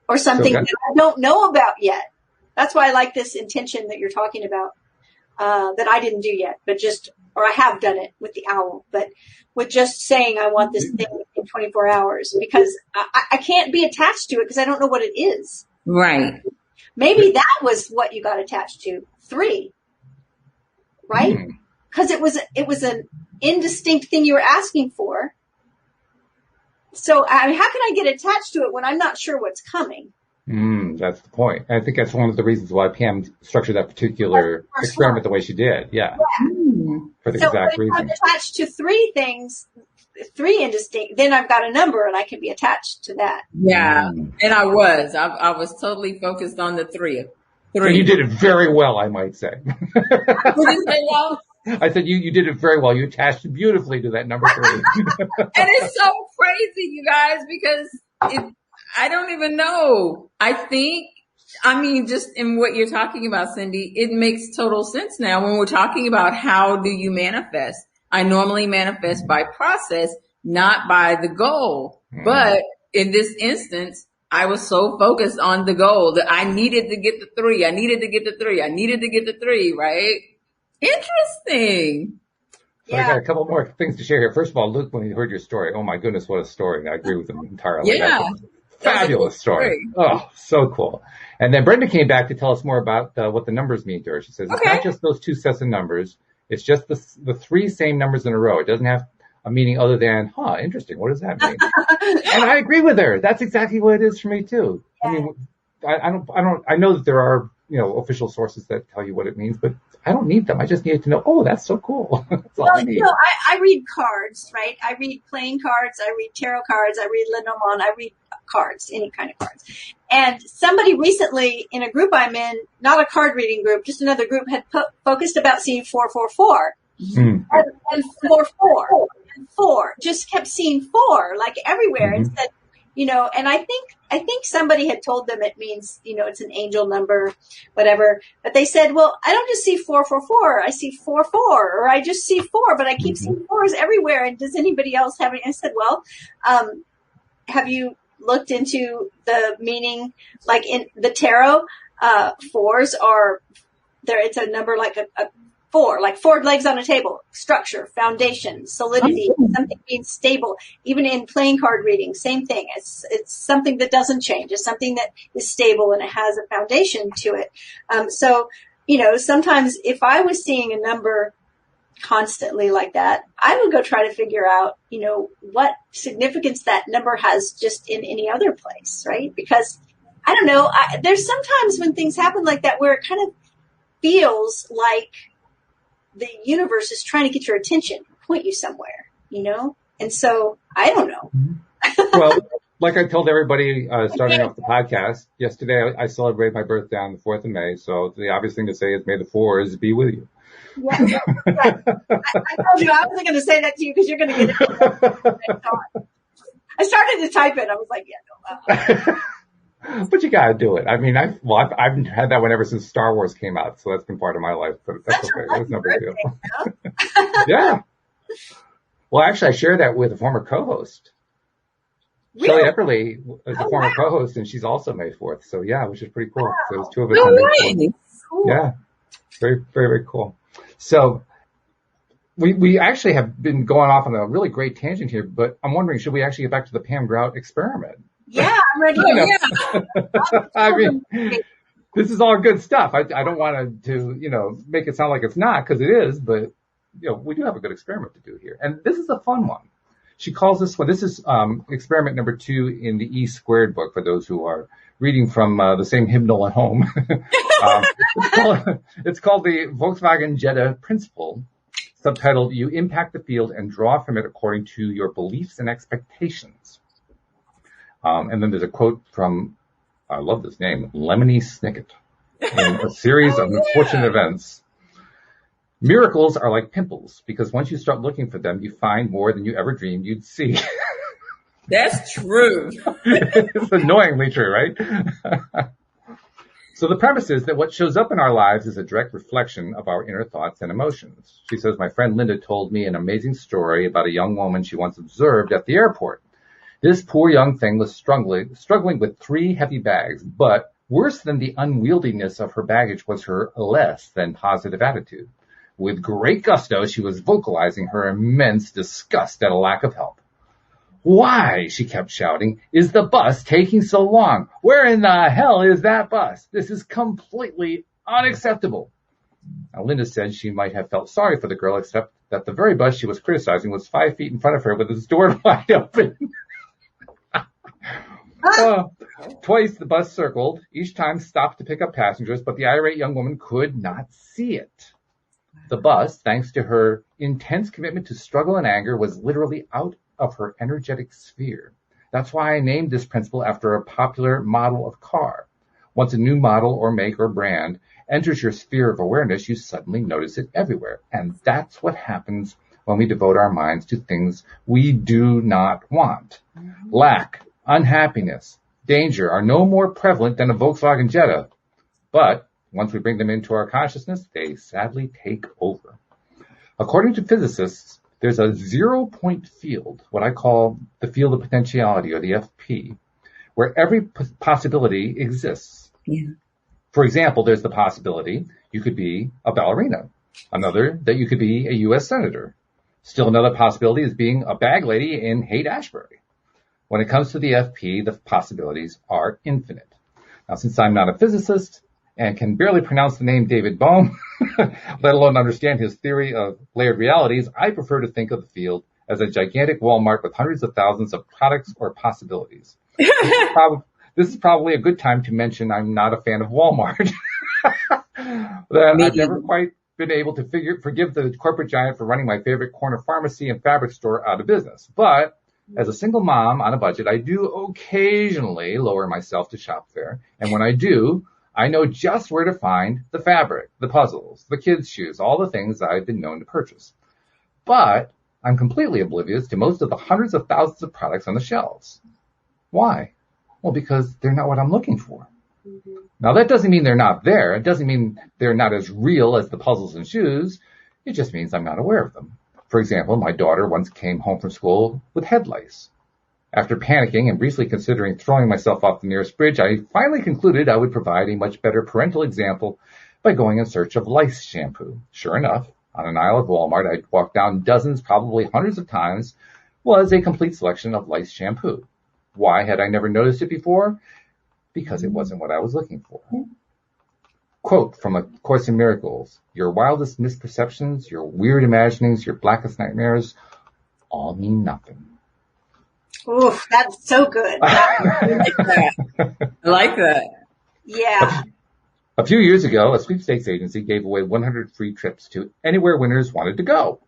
Or something that I don't know about yet. That's why I like this intention that you're talking about, that I didn't do yet, or I have done it with the owl, but with just saying I want this thing in 24 hours because I can't be attached to it because I don't know what it is. Right. Maybe that was what you got attached to. 3. Right? because it was an indistinct thing you were asking for. So how can I get attached to it when I'm not sure what's coming? That's the point. I think that's one of the reasons why Pam structured that particular experiment the way she did. Yeah. For the exact reason. If I'm attached to three things, three indistinct, then I've got a number and I can be attached to that. Yeah. And I was totally focused on the three. And you did it very well, I might say. What did you say, Walt? I said you did it very well. You attached beautifully to that number 3. And it's so crazy, you guys, because I don't even know. Just in what you're talking about, Cindy, it makes total sense now when we're talking about how do you manifest. I normally manifest by process, not by the goal. But in this instance, I was so focused on the goal that I needed to get the 3. I needed to get the 3, right? Interesting. So I got a couple more things to share here. First of all, Luke, when he heard your story, oh my goodness, what a story. I agree with him entirely. Yeah. That's a fabulous story. Oh, so cool. And then Brenda came back to tell us more about what the numbers mean to her. She says, It's not just those 2 sets of numbers. It's just the 3 same numbers in a row. It doesn't have a meaning other than, interesting. What does that mean? And I agree with her. That's exactly what it is for me too. I mean, I know that there are, official sources that tell you what it means, but I don't need them. I just need to know, oh, that's so cool. That's all I need. I read cards, right? I read playing cards. I read tarot cards. I read Lenormand. I read cards, any kind of cards. And somebody recently in a group I'm in, not a card reading group, just another group, had focused about seeing 444. And 4, and 4, just kept seeing 4 like everywhere and said, and I think somebody had told them it means, it's an angel number, whatever. But they said, well, I don't just see 444. I see 44, or I just see 4, but I keep seeing 4s everywhere. And does anybody else have any? I said, well, have you looked into the meaning? Like in the tarot, 4s are there. It's a number like a 4, like 4 legs on a table, structure, foundation, solidity, something being stable. Even in playing card reading, same thing. It's something that doesn't change. It's something that is stable and it has a foundation to it. So, sometimes if I was seeing a number constantly like that, I would go try to figure out, what significance that number has just in any other place, right? Because I don't know, there's sometimes when things happen like that where it kind of feels like the universe is trying to get your attention, point you somewhere, And so I don't know. Well, like I told everybody starting off the podcast, yesterday I celebrated my birthday on the 4th of May. So the obvious thing to say is may the 4s be with you. Yeah, right. I told you I wasn't going to say that to you because you're going to get it. I started to type it. I was like, yeah, no. But you gotta do it. I mean, I've had that one ever since Star Wars came out, so that's been part of my life. But that's okay. That's no big deal. Yeah. Well, actually, I shared that with a former co-host. Really? Shelley Epperly is a former co-host, and she's also May 4th. So yeah, which is pretty cool. Wow. So there's 2 of us on May 4th. Cool. Yeah. Very, very, very cool. So we actually have been going off on a really great tangent here, but I'm wondering, should we actually get back to the Pam Grout experiment? Yeah, I'm ready. I mean, this is all good stuff. I don't want to, make it sound like it's not, because it is, but, we do have a good experiment to do here. And this is a fun one. She calls this one, this is experiment number 2 in the E Squared book, for those who are reading from the same hymnal at home. It's called the Volkwagen Jetta Principle, subtitled, You Impact the Field and Draw from It According to Your Beliefs and Expectations. And then there's a quote from, I love this name, Lemony Snicket. In a series of unfortunate events, miracles are like pimples, because once you start looking for them, you find more than you ever dreamed you'd see. That's true. It's annoyingly true, right? So the premise is that what shows up in our lives is a direct reflection of our inner thoughts and emotions. She says, my friend Linda told me an amazing story about a young woman she once observed at the airport. This poor young thing was struggling with 3 heavy bags, but worse than the unwieldiness of her baggage was her less than positive attitude. With great gusto, she was vocalizing her immense disgust at a lack of help. Why, she kept shouting, is the bus taking so long? Where in the hell is that bus? This is completely unacceptable. Now, Linda said she might have felt sorry for the girl, except that the very bus she was criticizing was 5 feet in front of her with its door wide open. Twice the bus circled, each time stopped to pick up passengers, but the irate young woman could not see it. The bus, thanks to her intense commitment to struggle and anger, was literally out of her energetic sphere. That's why I named this principle after a popular model of car. Once a new model or make or brand enters your sphere of awareness, you suddenly notice it everywhere. And that's what happens when we devote our minds to things we do not want. Lack, unhappiness, danger are no more prevalent than a Volkswagen Jetta. But once we bring them into our consciousness, they sadly take over. According to physicists, there's a 0-point field, what I call the field of potentiality, or the FP, where every possibility exists. Yeah. For example, there's the possibility you could be a ballerina. Another, that you could be a U.S. senator. Still another possibility is being a bag lady in Haight-Ashbury. When it comes to the FP, the possibilities are infinite. Now, since I'm not a physicist and can barely pronounce the name David Bohm, let alone understand his theory of layered realities, I prefer to think of the field as a gigantic Walmart with hundreds of thousands of products or possibilities. This is probably a good time to mention I'm not a fan of Walmart. I've never quite been able to forgive the corporate giant for running my favorite corner pharmacy and fabric store out of business. But as a single mom on a budget, I do occasionally lower myself to shop there. And when I do, I know just where to find the fabric, the puzzles, the kids' shoes, all the things I've been known to purchase. But I'm completely oblivious to most of the hundreds of thousands of products on the shelves. Why? Well, because they're not what I'm looking for. Mm-hmm. Now, that doesn't mean they're not there. It doesn't mean they're not as real as the puzzles and shoes. It just means I'm not aware of them. For example, my daughter once came home from school with head lice. After panicking and briefly considering throwing myself off the nearest bridge, I finally concluded I would provide a much better parental example by going in search of lice shampoo. Sure enough, on an aisle of Walmart I'd walked down dozens, probably hundreds of times, was a complete selection of lice shampoo. Why had I never noticed it before? Because it wasn't what I was looking for. Quote from A Course in Miracles: your wildest misperceptions, your weird imaginings, your blackest nightmares all mean nothing. Oof, that's so good. I like that. Yeah. A few years ago, a sweepstakes agency gave away 100 free trips to anywhere winners wanted to go.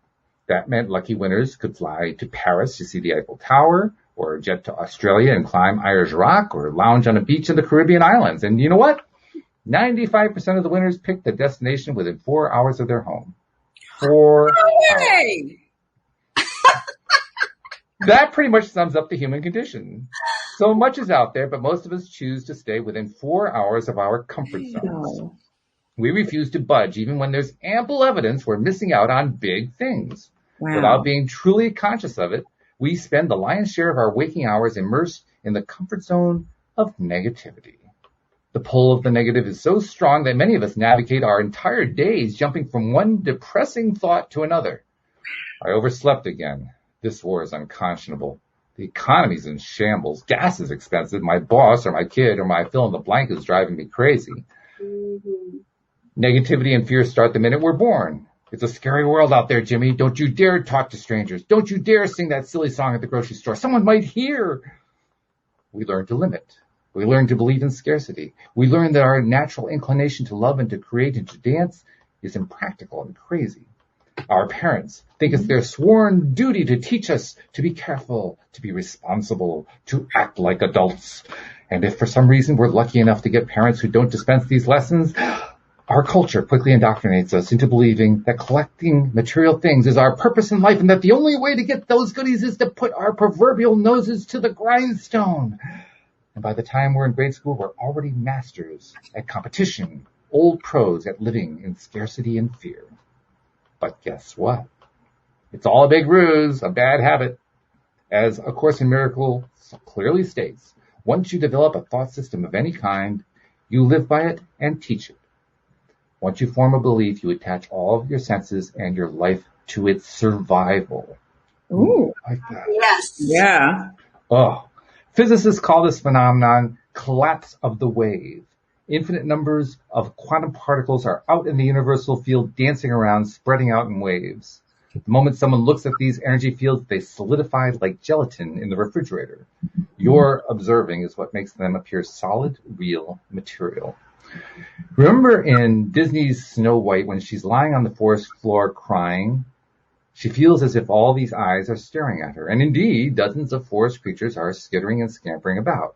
That meant lucky winners could fly to Paris to see the Eiffel Tower, or jet to Australia and climb Ayers Rock, or lounge on a beach in the Caribbean islands. And you know what? 95% of the winners picked the destination within 4 hours of their home. 4 hours. That pretty much sums up the human condition. So much is out there, but most of us choose to stay within 4 hours of our comfort zones. We refuse to budge even when there's ample evidence we're missing out on big things. Wow. Without being truly conscious of it, we spend the lion's share of our waking hours immersed in the comfort zone of negativity. The pull of the negative is so strong that many of us navigate our entire days jumping from one depressing thought to another. I overslept again. This war is unconscionable. The economy's in shambles. Gas is expensive. My boss or my kid or my fill in the blank is driving me crazy. Mm-hmm. Negativity and fear start the minute we're born. It's a scary world out there, Jimmy. Don't you dare talk to strangers. Don't you dare sing that silly song at the grocery store. Someone might hear. We learn to limit. We learn to believe in scarcity. We learn that our natural inclination to love and to create and to dance is impractical and crazy. Our parents think it's their sworn duty to teach us to be careful, to be responsible, to act like adults. And if for some reason we're lucky enough to get parents who don't dispense these lessons, our culture quickly indoctrinates us into believing that collecting material things is our purpose in life and that the only way to get those goodies is to put our proverbial noses to the grindstone. And by the time we're in grade school, we're already masters at competition, old pros at living in scarcity and fear. But guess what? It's all a big ruse, a bad habit. As A Course in Miracles clearly states, once you develop a thought system of any kind, you live by it and teach it. Once you form a belief, you attach all of your senses and your life to its survival. Ooh. Like that. Yes. Yeah. Oh. Physicists call this phenomenon collapse of the wave. Infinite numbers of quantum particles are out in the universal field, dancing around, spreading out in waves. The moment someone looks at these energy fields, they solidify like gelatin in the refrigerator. Your observing is what makes them appear solid, real material. Remember in Disney's Snow White, when she's lying on the forest floor crying, she feels as if all these eyes are staring at her. And indeed, dozens of forest creatures are skittering and scampering about.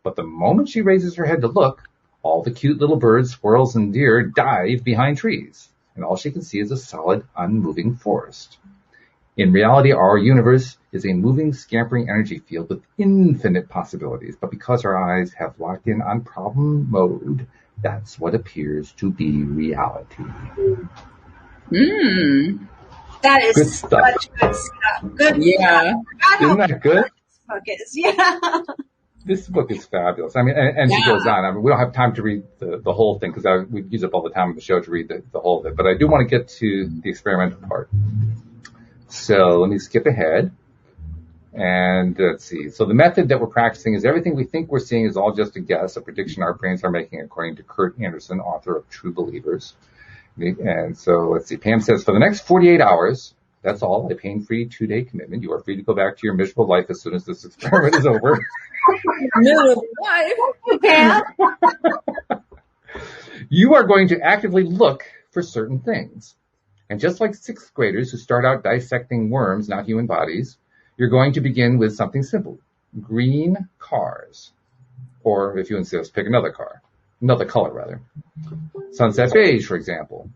But the moment she raises her head to look, all the cute little birds, squirrels, and deer dive behind trees, and all she can see is a solid, unmoving forest. In reality, our universe is a moving, scampering energy field with infinite possibilities, but because our eyes have locked in on problem mode, that's what appears to be reality. That is Good stuff. such good stuff. Good. Yeah. Isn't that good? This book is. Yeah. This book is fabulous. I mean, and she goes on. I mean, we don't have time to read the whole thing because we use up all the time of the show to read the whole of it. But I do want to get to the experimental part. So let me skip ahead. And let's see. So the method that we're practicing is everything we think we're seeing is all just a guess, a prediction our brains are making, according to Kurt Anderson, author of True Believers. And so let's see. Pam says, for the next 48 hours, that's all, a pain-free 2-day commitment. You are free to go back to your miserable life as soon as this experiment is over. Miserable life. You are going to actively look for certain things. And just like sixth graders who start out dissecting worms, not human bodies, you're going to begin with something simple. Green cars. Or if you insist, pick another color rather. Sunset beige, for example.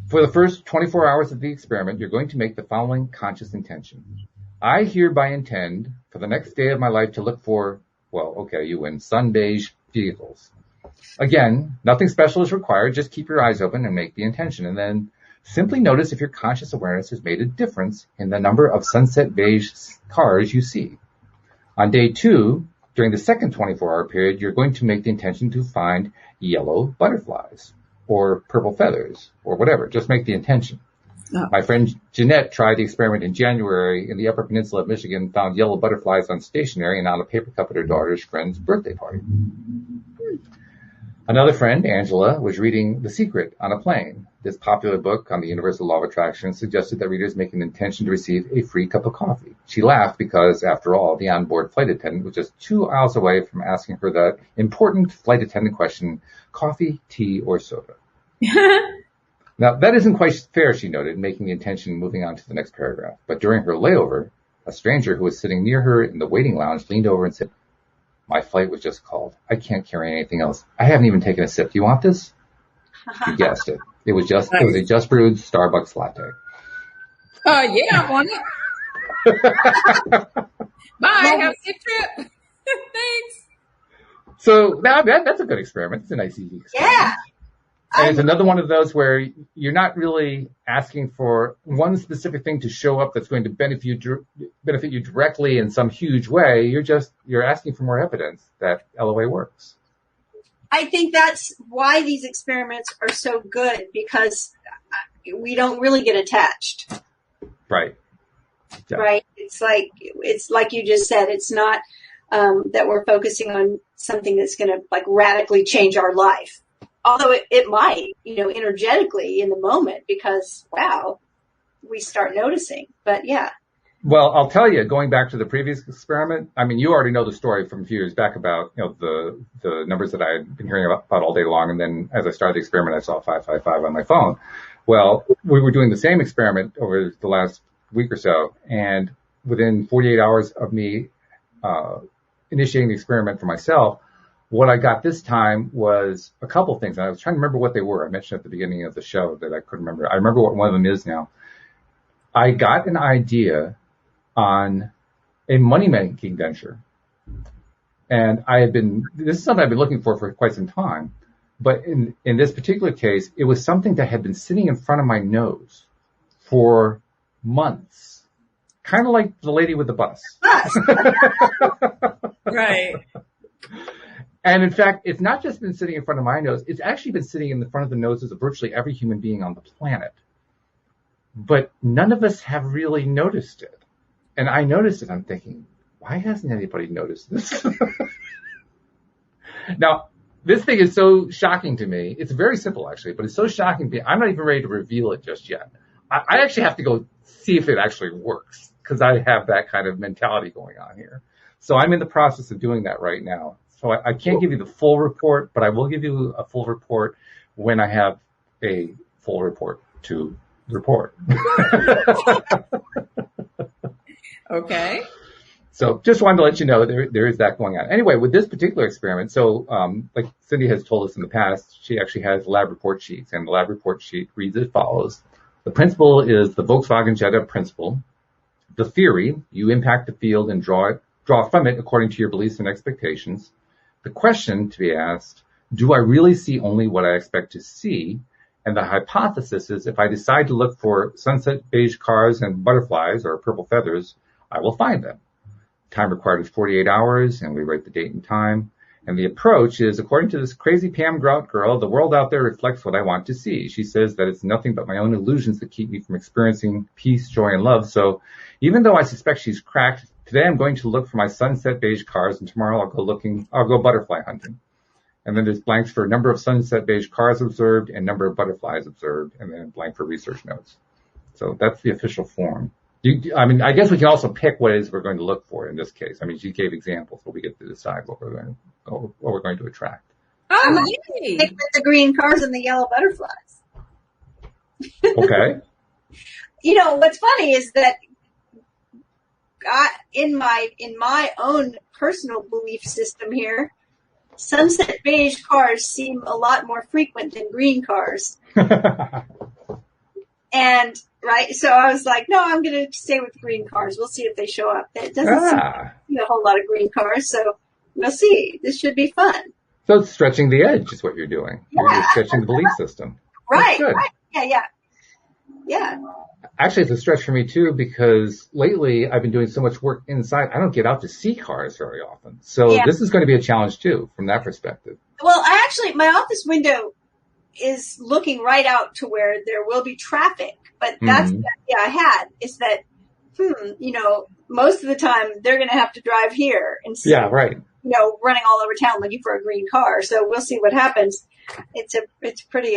For the first 24 hours of the experiment, you're going to make the following conscious intention. I hereby intend for the next day of my life to look for, well, okay, you win, sun beige vehicles. Again, nothing special is required. Just keep your eyes open and make the intention. And then simply notice if your conscious awareness has made a difference in the number of sunset beige cars you see. On day 2, during the second 24-hour period, you're going to make the intention to find yellow butterflies or purple feathers or whatever. Just make the intention. Oh. My friend Jeanette tried the experiment in January in the Upper Peninsula of Michigan, found yellow butterflies on stationery and on a paper cup at her daughter's friend's birthday party. Another friend, Angela, was reading The Secret on a plane. This popular book on the universal law of attraction suggested that readers make an intention to receive a free cup of coffee. She laughed because, after all, the onboard flight attendant was just 2 aisles away from asking her that important flight attendant question, coffee, tea, or soda. Now, that isn't quite fair, she noted, making the intention moving on to the next paragraph. But during her layover, a stranger who was sitting near her in the waiting lounge leaned over and said, my flight was just called. I can't carry anything else. I haven't even taken a sip. Do you want this? You guessed it. It was a just brewed Starbucks latte. Yeah, I want it. Bye. Have a safe trip. Thanks. So now that's a good experiment. It's a nice, easy experiment. Yeah. And it's another one of those where you're not really asking for one specific thing to show up that's going to benefit you directly in some huge way. You're asking for more evidence that LOA works. I think that's why these experiments are so good, because we don't really get attached. Right. Yeah. Right. It's like you just said, it's not that we're focusing on something that's going to like radically change our life. Although it might, energetically in the moment, because, wow, we start noticing. But, yeah. Well, I'll tell you, going back to the previous experiment, I mean, you already know the story from a few years back about, the numbers that I had been hearing about all day long. And then as I started the experiment, I saw 555 on my phone. Well, we were doing the same experiment over the last week or so. And within 48 hours of me initiating the experiment for myself, what I got this time was a couple things. And I was trying to remember what they were. I mentioned at the beginning of the show that I couldn't remember. I remember what one of them is now. I got an idea on a money-making venture. And this is something I've been looking for quite some time. But in this particular case, it was something that had been sitting in front of my nose for months. Kind of like the lady with the bus. Right. And in fact, it's not just been sitting in front of my nose. It's actually been sitting in the front of the noses of virtually every human being on the planet. But none of us have really noticed it. And I noticed it. I'm thinking, why hasn't anybody noticed this? Now, This thing is so shocking to me. It's very simple, actually, but it's so shocking to me. I'm not even ready to reveal it just yet. I actually have to go see if it actually works because I have that kind of mentality going on here. So I'm in the process of doing that right now. So I can't give you the full report, but I will give you a full report when I have a full report to report. Okay. So just wanted to let you know there is that going on. Anyway, with this particular experiment, so like Cindy has told us in the past, she actually has lab report sheets, and the lab report sheet reads as follows. The principle is the Volkswagen Jetta principle. The theory, you impact the field and draw from it according to your beliefs and expectations. The question to be asked, do I really see only what I expect to see? And the hypothesis is if I decide to look for sunset beige cars and butterflies or purple feathers, I will find them. Time required is 48 hours, and we write the date and time. And the approach is, according to this crazy Pam Grout girl, the world out there reflects what I want to see. She says that it's nothing but my own illusions that keep me from experiencing peace, joy, and love. So even though I suspect she's cracked, today I'm going to look for my sunset beige cars, and tomorrow I'll go butterfly hunting. And then there's blanks for number of sunset beige cars observed and number of butterflies observed, and then blank for research notes. So that's the official form. I guess we can also pick what it is we're going to look for in this case. I mean, she gave examples, but we get to decide what we're going to attract. Oh, yay. Stick with the green cars and the yellow butterflies. Okay. You know, what's funny is that in my own personal belief system here, sunset beige cars seem a lot more frequent than green cars. And right, so I was like, no, I'm going to stay with green cars. We'll see if they show up. It doesn't seem a whole lot of green cars, so we'll see. This should be fun. So it's stretching the edge is what you're doing. Yeah. You're stretching the belief system. Right, right. Yeah. Actually, it's a stretch for me, too, because lately I've been doing so much work inside, I don't get out to see cars very often. So This is going to be a challenge, too, from that perspective. Well, my office window is looking right out to where there will be traffic. But that's the idea I had, is that, most of the time they're going to have to drive here instead of, running all over town looking for a green car. So we'll see what happens. It's a pretty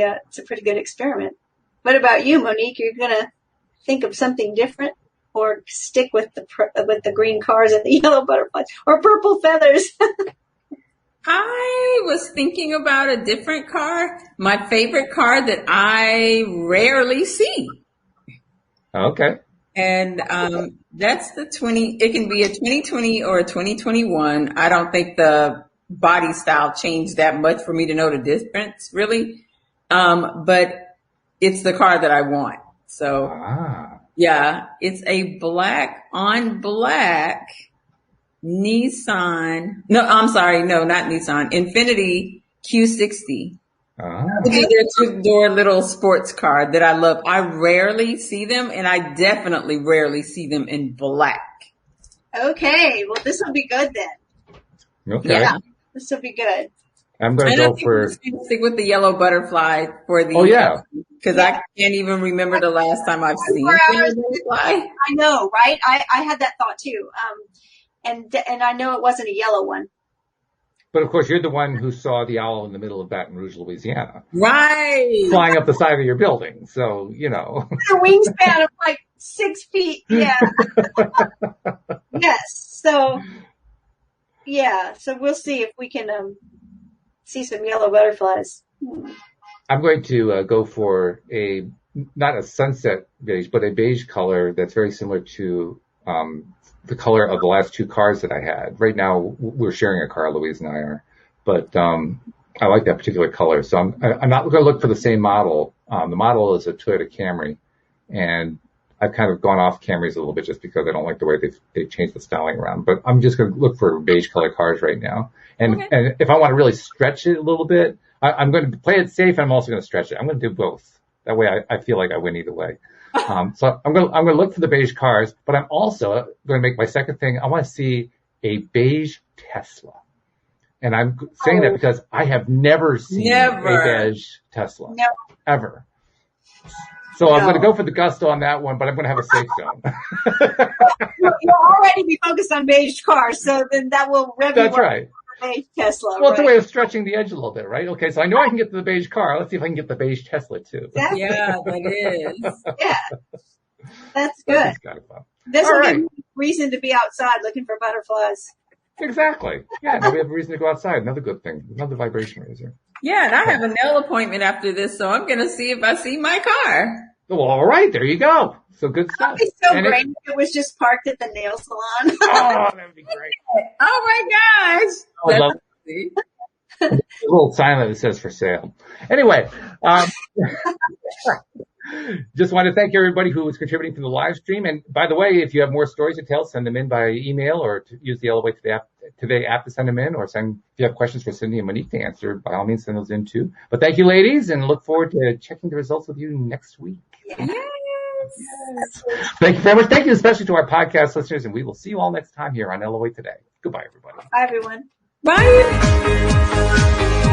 good experiment. What about you, Monique? You're going to think of something different, or stick with the green cars and the yellow butterflies or purple feathers? I was thinking about a different car. My favorite car that I rarely see. Okay. And that's it can be a 2020 or a 2021. I don't think the body style changed that much for me to know the difference, really. But it's the car that I want. So, yeah, it's a black on black Nissan. No, I'm sorry. No, not Nissan. Infiniti Q60. They're two-door little sports car that I love. I rarely see them, and I definitely rarely see them in black. Okay. Well, this will be good then. Okay. Yeah, this will be good. I'm going to go for... stick with the yellow butterfly for the... Oh, yeah. Because I can't even remember the last time I've seen a yellow butterfly. I know, right? I had that thought too. And I know it wasn't a yellow one. But of course, you're the one who saw the owl in the middle of Baton Rouge, Louisiana. Right. Flying up the side of your building. So, A wingspan of like 6 feet. Yeah. Yes. So, yeah. So we'll see if we can see some yellow butterflies. I'm going to go for not a sunset beige, but a beige color that's very similar to the color of the last two cars that I had. Right now, we're sharing a car, Louise and I are, but I like that particular color. So I'm not going to look for the same model. The model is a Toyota Camry, and I've kind of gone off Camrys a little bit just because I don't like the way they've changed the styling around. But I'm just going to look for beige color cars right now. And if I want to really stretch it a little bit, I'm going to play it safe, and I'm also going to stretch it. I'm going to do both. That way I feel like I win either way. So I'm going to look for the beige cars, but I'm also going to make my second thing. I want to see a beige Tesla. And I'm saying that because I have never seen a beige Tesla. No. Ever. So I'm going to go for the gusto on that one, but I'm going to have a safe zone. You'll already be focused on beige cars, so then that will rev you. That's right. beige Tesla. Well, it's a right. way of stretching the edge a little bit, right? Okay, so I know I can get to the beige car. Let's see if I can get the beige Tesla too. Exactly. Yeah, that is. Yeah, that's good. That's kind of fun. This All will right. give me reason to be outside looking for butterflies. Exactly. Yeah, now we have a reason to go outside. Another good thing. Another vibration raiser. Yeah, and I have a nail appointment after this, so I'm going to see if I see my car. Well, all right, there you go. So good stuff. It'd be so And great if it was just parked at the nail salon. Oh, that would be great. Oh my gosh. I would love See? a little sign that says for sale. Anyway, just want to thank everybody who was contributing to the live stream. And by the way, if you have more stories to tell, send them in by email or use the LOA Today app to send them in, or if you have questions for Cindy and Monique to answer, by all means, send those in too. But thank you, ladies, and look forward to checking the results with you next week. Yes. Thank you very much. Thank you especially to our podcast listeners, and we will see you all next time here on LOA Today. Goodbye, everybody. Bye, everyone. Bye.